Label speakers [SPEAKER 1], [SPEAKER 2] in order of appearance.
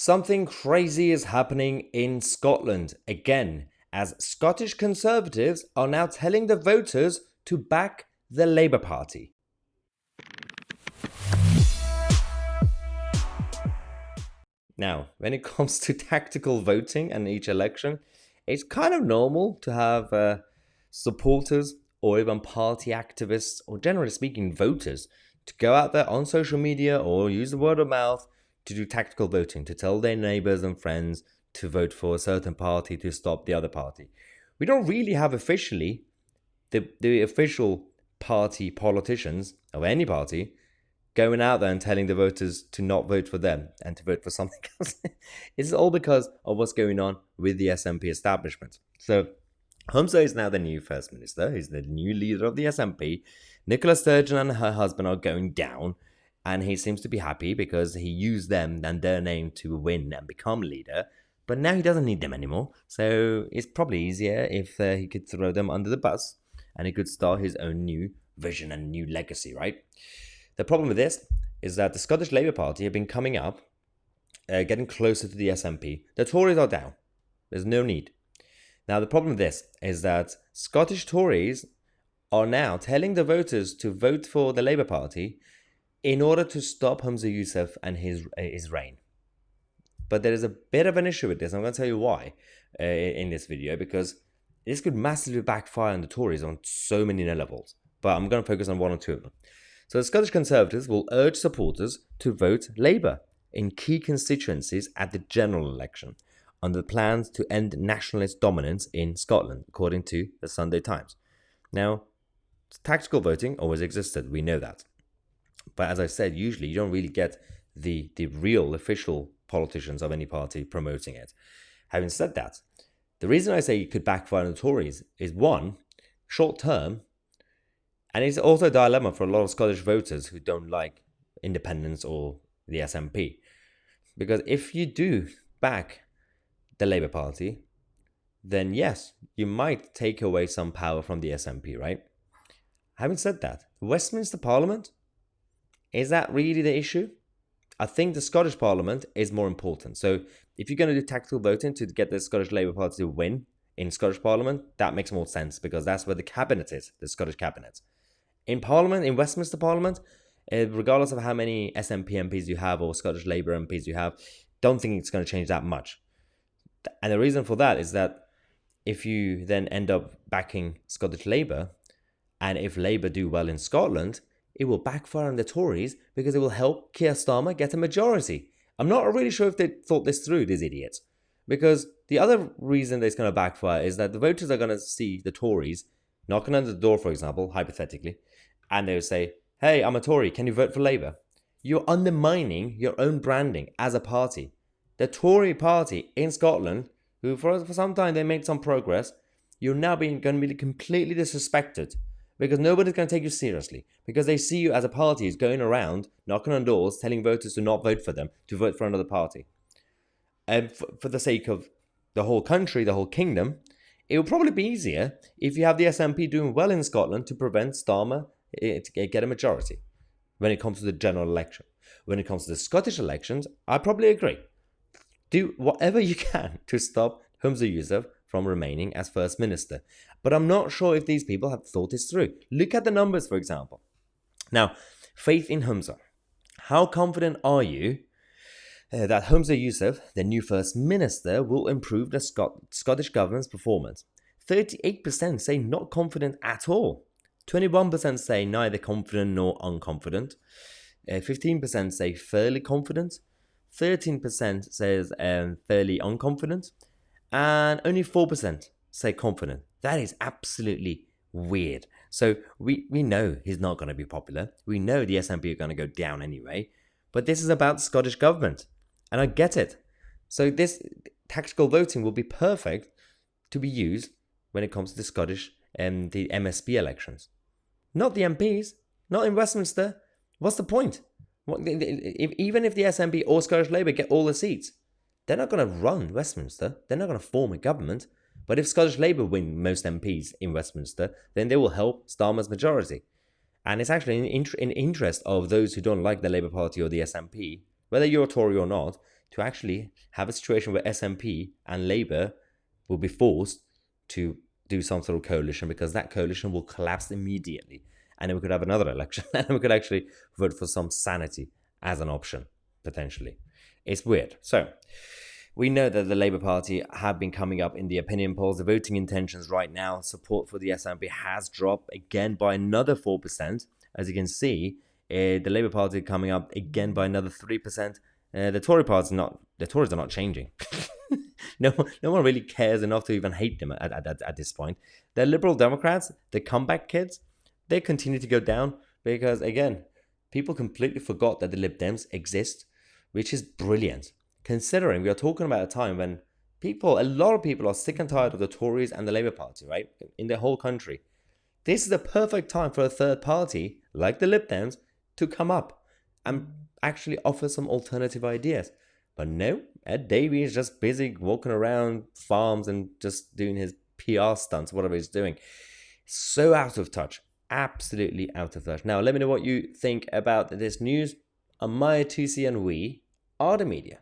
[SPEAKER 1] Something crazy is happening in Scotland again, as Scottish Conservatives are now telling the voters to back the Labour Party. Now, when it comes to tactical voting and each election, it's kind of normal to have supporters or even party activists, or generally speaking, voters, to go out there on social media or use the word of mouth to do tactical voting, to tell their neighbors and friends to vote for a certain party to stop the other party. We don't really have officially the official party politicians of any party going out there and telling the voters to not vote for them and to vote for something else. It's all because of what's going on with the SNP establishment. So Humza is now the new First Minister. He's the new leader of the SNP. Nicola Sturgeon and her husband are going down, and he seems to be happy because he used them and their name to win and become leader. But now he doesn't need them anymore. So it's probably easier if he could throw them under the bus and he could start his own new vision and new legacy, right? The problem with this is that the Scottish Labour Party have been coming up, getting closer to the SNP. The Tories are down. There's no need. Now, the problem with this is that Scottish Tories are now telling the voters to vote for the Labour Party in order to stop Humza Yousaf and his reign. But there is a bit of an issue with this. I'm going to tell you why in this video, because this could massively backfire on the Tories on so many levels. But I'm going to focus on one or two of them. So the Scottish Conservatives will urge supporters to vote Labour in key constituencies at the general election under the plans to end nationalist dominance in Scotland, according to the Sunday Times. Now, tactical voting always existed, we know that. But as I said, usually you don't really get the real official politicians of any party promoting it. Having said that, the reason I say it could backfire on the Tories is, one, short term, and it's also a dilemma for a lot of Scottish voters who don't like independence or the SNP. Because if you do back the Labour Party, then yes, you might take away some power from the SNP, right? Having said that, Westminster Parliament, is that really the issue? I think the Scottish Parliament is more important. So if you're going to do tactical voting to get the Scottish Labour Party to win in Scottish Parliament, that makes more sense because that's where the cabinet is, the Scottish cabinet. In Parliament, in Westminster Parliament, regardless of how many SNP MPs you have or Scottish Labour MPs you have, don't think it's going to change that much. And the reason for that is that if you then end up backing Scottish Labour, and if Labour do well in Scotland, it will backfire on the Tories because it will help Keir Starmer get a majority. I'm not really sure if they thought this through, these idiots. Because the other reason that it's going to backfire is that the voters are going to see the Tories knocking on the door, for example, hypothetically, and they will say, hey, I'm a Tory, can you vote for Labour? You're undermining your own branding as a party. The Tory party in Scotland, who for some time they made some progress, you're now going to be completely disrespected because nobody's going to take you seriously because they see you as a party who's going around knocking on doors, telling voters to not vote for them, to vote for another party. And for the sake of the whole country, the whole kingdom, it will probably be easier if you have the SNP doing well in Scotland to prevent Starmer to get a majority when it comes to the general election. When it comes to the Scottish elections, I probably agree. Do whatever you can to stop Humza Yousaf from remaining as First Minister. But I'm not sure if these people have thought this through. Look at the numbers, for example. Now, faith in Humza. How confident are you that Humza Yousaf, the new First Minister, will improve the Scottish government's performance? 38% say not confident at all. 21% say neither confident nor unconfident. 15% say fairly confident. 13% says fairly unconfident. And only 4% say confident. That is absolutely weird. So we know he's not going to be popular. We know the SNP are going to go down anyway. But this is about the Scottish government. And I get it. So this tactical voting will be perfect to be used when it comes to the Scottish and the MSP elections. Not the MPs. Not in Westminster. What's the point? Even if the SNP or Scottish Labour get all the seats, they're not going to run Westminster. They're not going to form a government. But if Scottish Labour win most MPs in Westminster, then they will help Starmer's majority. And it's actually in interest of those who don't like the Labour Party or the SNP, whether you're a Tory or not, to actually have a situation where SNP and Labour will be forced to do some sort of coalition, because that coalition will collapse immediately. And then we could have another election and we could actually vote for some sanity as an option, potentially. It's weird. So we know that the Labour Party have been coming up in the opinion polls. The voting intentions right now, support for the SNP has dropped again by another 4%. As you can see, the Labour Party coming up again by another 3%. The Tory party the Tories are not changing. no one really cares enough to even hate them at this point. The Liberal Democrats, the comeback kids, they continue to go down because, again, people completely forgot that the Lib Dems exist, which is brilliant, considering we are talking about a time when a lot of people are sick and tired of the Tories and the Labour Party, right? In the whole country. This is the perfect time for a third party, like the Lib Dems, to come up and actually offer some alternative ideas. But no, Ed Davey is just busy walking around farms and just doing his PR stunts, whatever he's doing. So out of touch. Absolutely out of touch. Now, let me know what you think about this news on Mahyar, Tousi, and we are the media.